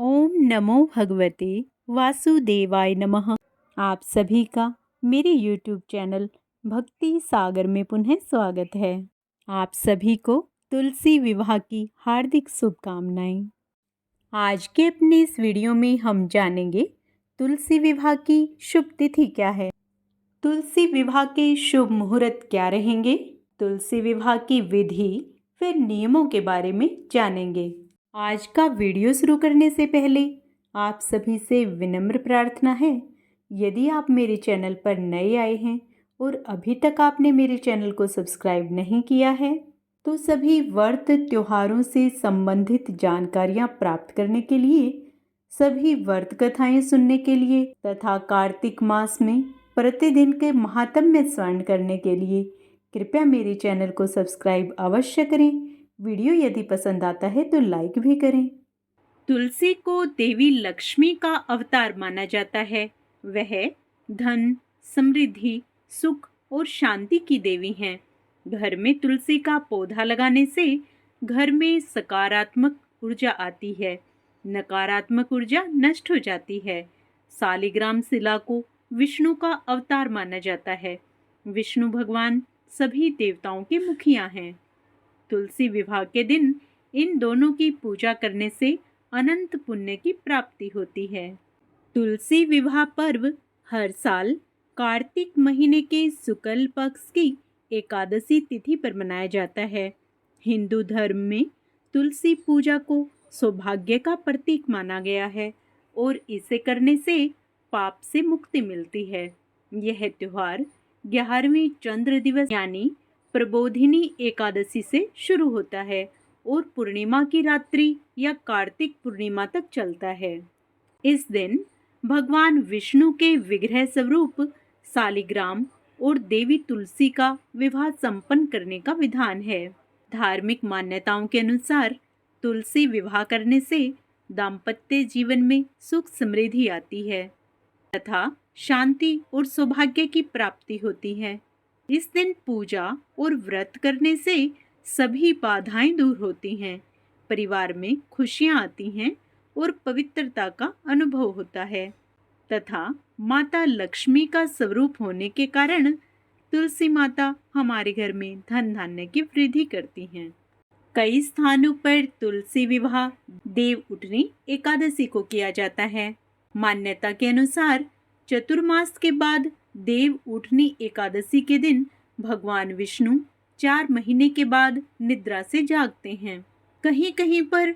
ओम नमो भगवते वासुदेवाय नमः। आप सभी का मेरे YouTube चैनल भक्ति सागर में पुनः स्वागत है। आप सभी को तुलसी विवाह की हार्दिक शुभकामनाएं। आज के अपने इस वीडियो में हम जानेंगे तुलसी विवाह की शुभ तिथि क्या है, तुलसी विवाह के शुभ मुहूर्त क्या रहेंगे, तुलसी विवाह की विधि फिर नियमों के बारे में जानेंगे। आज का वीडियो शुरू करने से पहले आप सभी से विनम्र प्रार्थना है, यदि आप मेरे चैनल पर नए आए हैं और अभी तक आपने मेरे चैनल को सब्सक्राइब नहीं किया है तो सभी व्रत त्योहारों से संबंधित जानकारियां प्राप्त करने के लिए, सभी व्रत कथाएं सुनने के लिए तथा कार्तिक मास में प्रतिदिन के महात्म्य स्मरण करने के लिए कृपया मेरे चैनल को सब्सक्राइब अवश्य करें। वीडियो यदि पसंद आता है तो लाइक भी करें। तुलसी को देवी लक्ष्मी का अवतार माना जाता है। वह धन, समृद्धि, सुख और शांति की देवी हैं। घर में तुलसी का पौधा लगाने से घर में सकारात्मक ऊर्जा आती है, नकारात्मक ऊर्जा नष्ट हो जाती है। सालिग्राम शिला को विष्णु का अवतार माना जाता है। विष्णु भगवान सभी देवताओं के मुखिया हैं। तुलसी विवाह के दिन इन दोनों की पूजा करने से अनंत पुण्य की प्राप्ति होती है। तुलसी विवाह पर्व हर साल कार्तिक महीने के शुक्ल पक्ष की एकादशी तिथि पर मनाया जाता है। हिंदू धर्म में तुलसी पूजा को सौभाग्य का प्रतीक माना गया है और इसे करने से पाप से मुक्ति मिलती है। यह त्योहार 11वें चंद्र दिवस यानी प्रबोधिनी एकादशी से शुरू होता है और पूर्णिमा की रात्रि या कार्तिक पूर्णिमा तक चलता है। इस दिन भगवान विष्णु के विग्रह स्वरूप सालिग्राम और देवी तुलसी का विवाह संपन्न करने का विधान है। धार्मिक मान्यताओं के अनुसार तुलसी विवाह करने से दाम्पत्य जीवन में सुख समृद्धि आती है तथा शांति और सौभाग्य की प्राप्ति होती है। इस दिन पूजा और व्रत करने से सभी बाधाएं दूर होती हैं, परिवार में खुशियां आती हैं और पवित्रता का अनुभव होता है तथा माता लक्ष्मी का स्वरूप होने के कारण तुलसी माता हमारे घर में धन धान्य की वृद्धि करती हैं। कई स्थानों पर तुलसी विवाह देव उठनी एकादशी को किया जाता है। मान्यता के अनुसार चतुर्मास के बाद देव उठनी एकादशी के दिन भगवान विष्णु 4 महीने के बाद निद्रा से जागते हैं। कहीं कहीं पर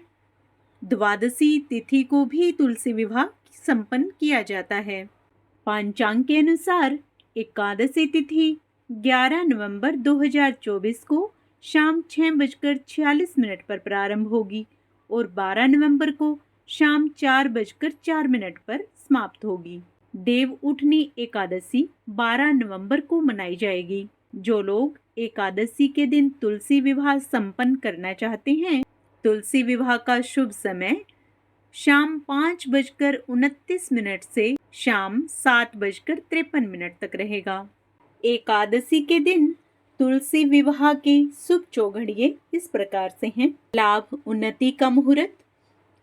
द्वादशी तिथि को भी तुलसी विवाह संपन्न किया जाता है। पंचांग के अनुसार एकादशी तिथि 11 नवंबर 2024 को शाम 6:46 पर प्रारंभ होगी और 12 नवंबर को शाम 4:04 पर समाप्त होगी। देव उठनी एकादशी 12 नवंबर को मनाई जाएगी। जो लोग एकादशी के दिन तुलसी विवाह संपन्न करना चाहते हैं, तुलसी विवाह का शुभ समय शाम 5:29 से शाम 7:53 तक रहेगा। एकादशी के दिन तुलसी विवाह के शुभ चौघड़िए इस प्रकार से हैं। लाभ उन्नति का मुहूर्त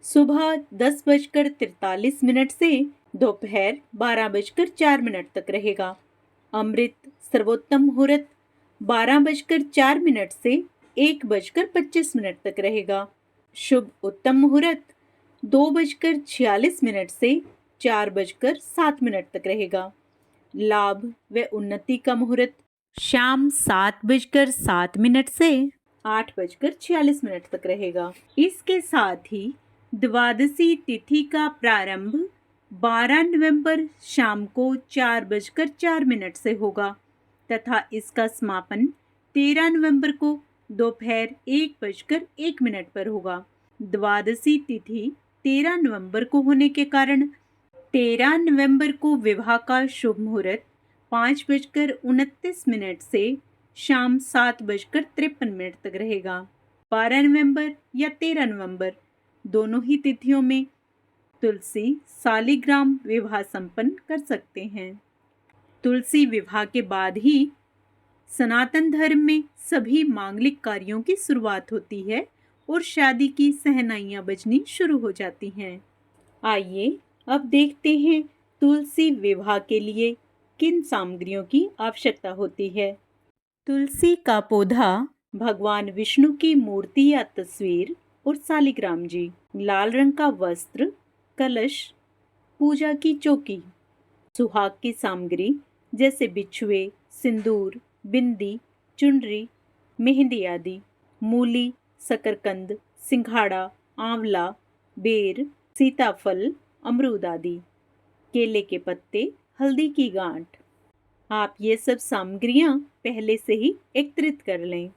सुबह 10:43 से दोपहर 12:04 तक रहेगा। अमृत सर्वोत्तम मुहूर्त 12:04 से 1:25 तक रहेगा। शुभ उत्तम मुहूर्त 2:46 से 4:07 तक रहेगा। लाभ व उन्नति का मुहूर्त शाम 7:07 से 8:46 तक रहेगा। इसके साथ ही द्वादशी तिथि का प्रारंभ 12 नवंबर शाम को 4:04 से होगा तथा इसका समापन 13 नवंबर को दोपहर 1:01 पर होगा। द्वादशी तिथि 13 नवंबर को होने के कारण 13 नवंबर को विवाह का शुभ मुहूर्त 5:29 से शाम 7:53 तक रहेगा। 12 नवंबर या 13 नवंबर दोनों ही तिथियों में तुलसी सालिग्राम विवाह संपन्न कर सकते हैं। तुलसी विवाह के बाद ही सनातन धर्म में सभी मांगलिक कार्यों की शुरुआत होती है और शादी की सहनाइयां बजनी शुरू हो जाती हैं। आइए अब देखते हैं तुलसी विवाह के लिए किन सामग्रियों की आवश्यकता होती है। तुलसी का पौधा, भगवान विष्णु की मूर्ति या तस्वीर और शालिग्राम जी, लाल रंग का वस्त्र, कलश, पूजा की चौकी, सुहाग की सामग्री जैसे बिछुए, सिंदूर, बिंदी, चुनरी, मेहंदी आदि, मूली, शकरकंद, सिंघाड़ा, आंवला, बेर, सीताफल, अमरूद आदि, केले के पत्ते, हल्दी की गांठ। आप ये सब सामग्रियां पहले से ही एकत्रित कर लें।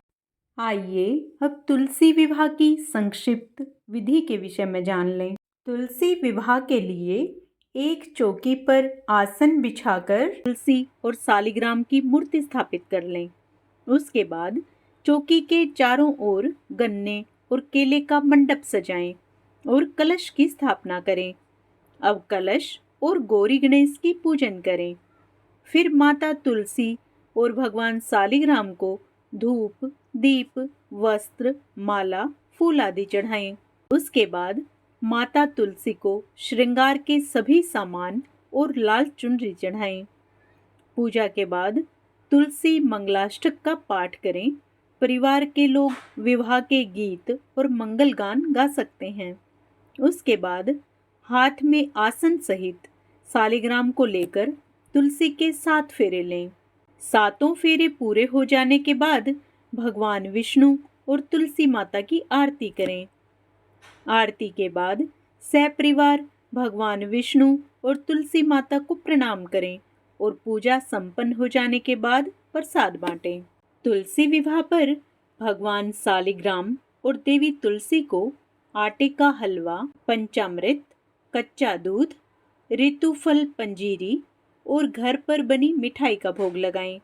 आइए अब तुलसी विवाह की संक्षिप्त विधि के विषय में जान लें। तुलसी विवाह के लिए एक चौकी पर आसन बिछाकर तुलसी और शालिग्राम की मूर्ति स्थापित कर लें। उसके बाद चौकी के चारों ओर गन्ने और केले का मंडप सजाएं और कलश की स्थापना करें। अब कलश और गौरी गणेश की पूजन करें। फिर माता तुलसी और भगवान शालिग्राम को धूप, दीप, वस्त्र, माला, फूल आदि चढ़ाएं। उसके बाद माता तुलसी को श्रृंगार के सभी सामान और लाल चुनरी चढ़ाएं। पूजा के बाद तुलसी मंगलाष्टक का पाठ करें। परिवार के लोग विवाह के गीत और मंगल गान गा सकते हैं। उसके बाद हाथ में आसन सहित शालिग्राम को लेकर तुलसी के 7 फेरे लें। 7 फेरे पूरे हो जाने के बाद भगवान विष्णु और तुलसी माता की आरती करें। आरती के बाद सपरिवार भगवान विष्णु और तुलसी माता को प्रणाम करें और पूजा संपन्न हो जाने के बाद प्रसाद बांटें। तुलसी विवाह पर भगवान शालिग्राम और देवी तुलसी को आटे का हलवा, पंचामृत, कच्चा दूध, ऋतुफल पंजीरी और घर पर बनी मिठाई का भोग लगाएं।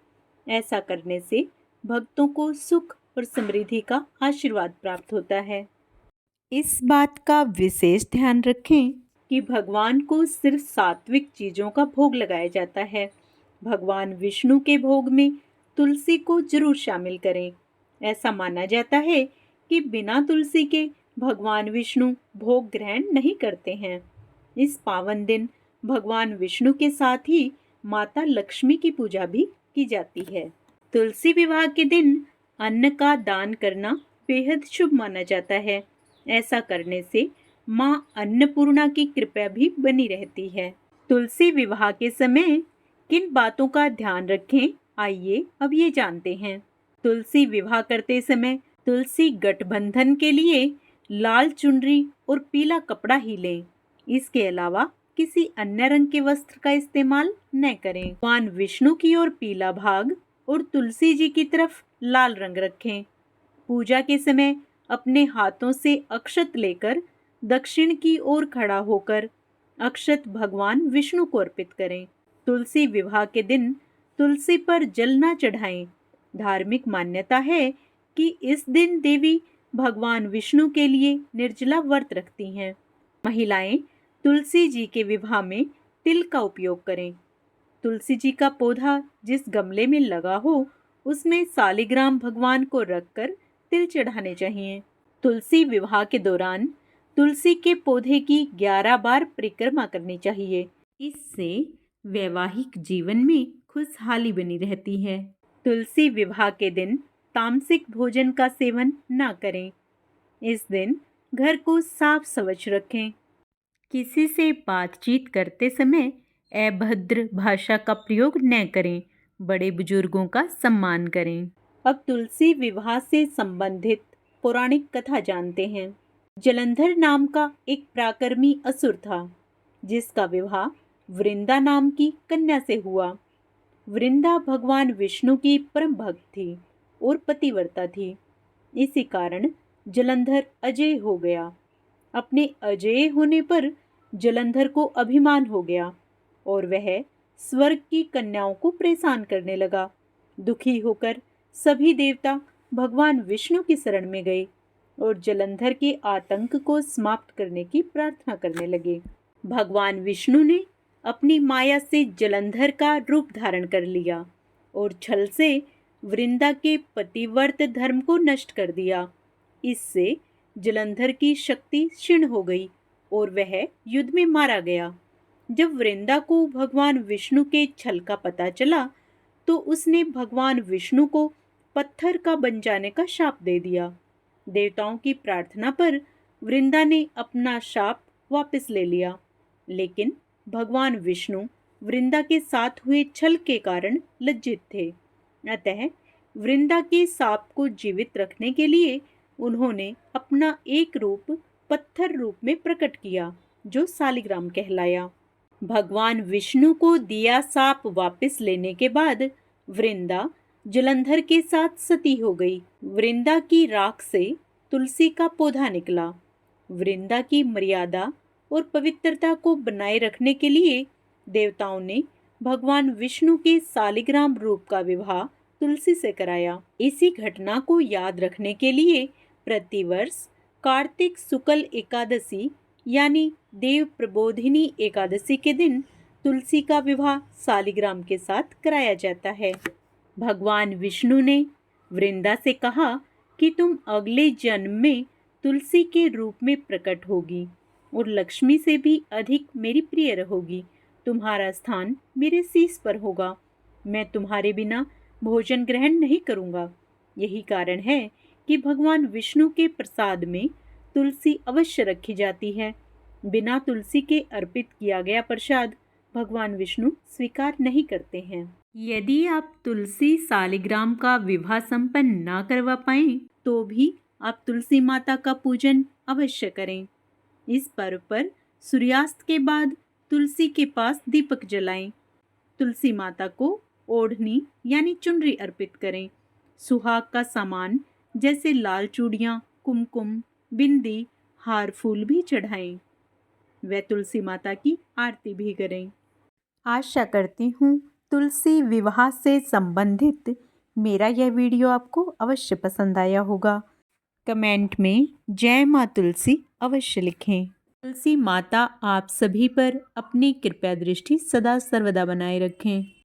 ऐसा करने से भक्तों को सुख और समृद्धि का आशीर्वाद प्राप्त होता है। इस बात का विशेष ध्यान रखें कि भगवान को सिर्फ सात्विक चीजों का भोग लगाया जाता है। भगवान विष्णु के भोग में तुलसी को जरूर शामिल करें। ऐसा माना जाता है कि बिना तुलसी के भगवान विष्णु भोग ग्रहण नहीं करते हैं। इस पावन दिन भगवान विष्णु के साथ ही माता लक्ष्मी की पूजा भी की जाती है। तुलसी विवाह के दिन अन्न का दान करना बेहद शुभ माना जाता है। ऐसा करने से माँ अन्नपूर्णा की कृपा भी बनी रहती है। तुलसी विवाह के समय किन बातों का ध्यान रखें, आइए अब ये जानते हैं। तुलसी विवाह करते समय तुलसी गठबंधन के लिए लाल चुनरी और पीला कपड़ा ही लें। इसके अलावा किसी अन्य रंग के वस्त्र का इस्तेमाल न करें। भगवान विष्णु की ओर पीला भाग और तुलसी जी की तरफ लाल रंग रखें। पूजा के समय अपने हाथों से अक्षत लेकर दक्षिण की ओर खड़ा होकर अक्षत भगवान विष्णु को अर्पित करें। तुलसी विवाह के दिन तुलसी पर जल न चढ़ाएं। धार्मिक मान्यता है कि इस दिन देवी भगवान विष्णु के लिए निर्जला व्रत रखती हैं। महिलाएं तुलसी जी के विवाह में तिल का उपयोग करें। तुलसी जी का पौधा जिस गमले में लगा हो उसमें शालिग्राम भगवान को रखकर तिल चढ़ाने चाहिए। तुलसी विवाह के दौरान तुलसी के पौधे की 11 बार परिक्रमा करनी चाहिए। इससे वैवाहिक जीवन में खुशहाली बनी रहती है। तुलसी विवाह के दिन तामसिक भोजन का सेवन न करें। इस दिन घर को साफ स्वच्छ रखें। किसी से बातचीत करते समय अभद्र भाषा का प्रयोग न करें। बड़े बुजुर्गों का सम्मान करें। अब तुलसी विवाह से संबंधित पौराणिक कथा जानते हैं। जलंधर नाम का एक पराक्रमी असुर था, जिसका विवाह वृंदा नाम की कन्या से हुआ। वृंदा भगवान विष्णु की परम भक्त थी और पतिव्रता थी। इसी कारण जलंधर अजेय हो गया। अपने अजेय होने पर जलंधर को अभिमान हो गया और वह स्वर्ग की कन्याओं को परेशान करने लगा। दुखी होकर सभी देवता भगवान विष्णु की शरण में गए और जलंधर के आतंक को समाप्त करने की प्रार्थना करने लगे। भगवान विष्णु ने अपनी माया से जलंधर का रूप धारण कर लिया और छल से वृंदा के पतिव्रत धर्म को नष्ट कर दिया। इससे जलंधर की शक्ति क्षीण हो गई और वह युद्ध में मारा गया। जब वृंदा को भगवान विष्णु के छल का पता चला तो उसने भगवान विष्णु को पत्थर का बन जाने का शाप दे दिया। देवताओं की प्रार्थना पर वृंदा ने अपना शाप वापस ले लिया, लेकिन भगवान विष्णु वृंदा के साथ हुए छल के कारण लज्जित थे। अतः वृंदा के सांप को जीवित रखने के लिए उन्होंने अपना एक रूप पत्थर रूप में प्रकट किया, जो सालिग्राम कहलाया। भगवान विष्णु को दिया सांप वापस लेने के बाद वृंदा जलंधर के साथ सती हो गई। वृंदा की राख से तुलसी का पौधा निकला। वृंदा की मर्यादा और पवित्रता को बनाए रखने के लिए देवताओं ने भगवान विष्णु के सालिग्राम रूप का विवाह तुलसी से कराया। इसी घटना को याद रखने के लिए प्रतिवर्ष कार्तिक शुक्ल एकादशी यानी देव प्रबोधिनी एकादशी के दिन तुलसी का विवाह सालिग्राम के साथ कराया जाता है। भगवान विष्णु ने वृंदा से कहा कि तुम अगले जन्म में तुलसी के रूप में प्रकट होगी और लक्ष्मी से भी अधिक मेरी प्रिय रहोगी। तुम्हारा स्थान मेरे शीश पर होगा। मैं तुम्हारे बिना भोजन ग्रहण नहीं करूँगा। यही कारण है कि भगवान विष्णु के प्रसाद में तुलसी अवश्य रखी जाती है। बिना तुलसी के अर्पित किया गया प्रसाद भगवान विष्णु स्वीकार नहीं करते हैं। यदि आप तुलसी सालिग्राम का विवाह संपन्न ना करवा पाएं तो भी आप तुलसी माता का पूजन अवश्य करें। इस पर्व पर सूर्यास्त के बाद तुलसी के पास दीपक जलाएं। तुलसी माता को ओढ़नी यानी चुनरी अर्पित करें। सुहाग का सामान जैसे लाल चूड़ियाँ, कुमकुम, बिंदी, हार फूल भी चढ़ाएं। व तुलसी माता की आरती भी करें। आशा करती हूँ तुलसी विवाह से संबंधित मेरा यह वीडियो आपको अवश्य पसंद आया होगा। कमेंट में जय माँ तुलसी अवश्य लिखें। तुलसी माता आप सभी पर अपनी कृपा दृष्टि सदा सर्वदा बनाए रखें।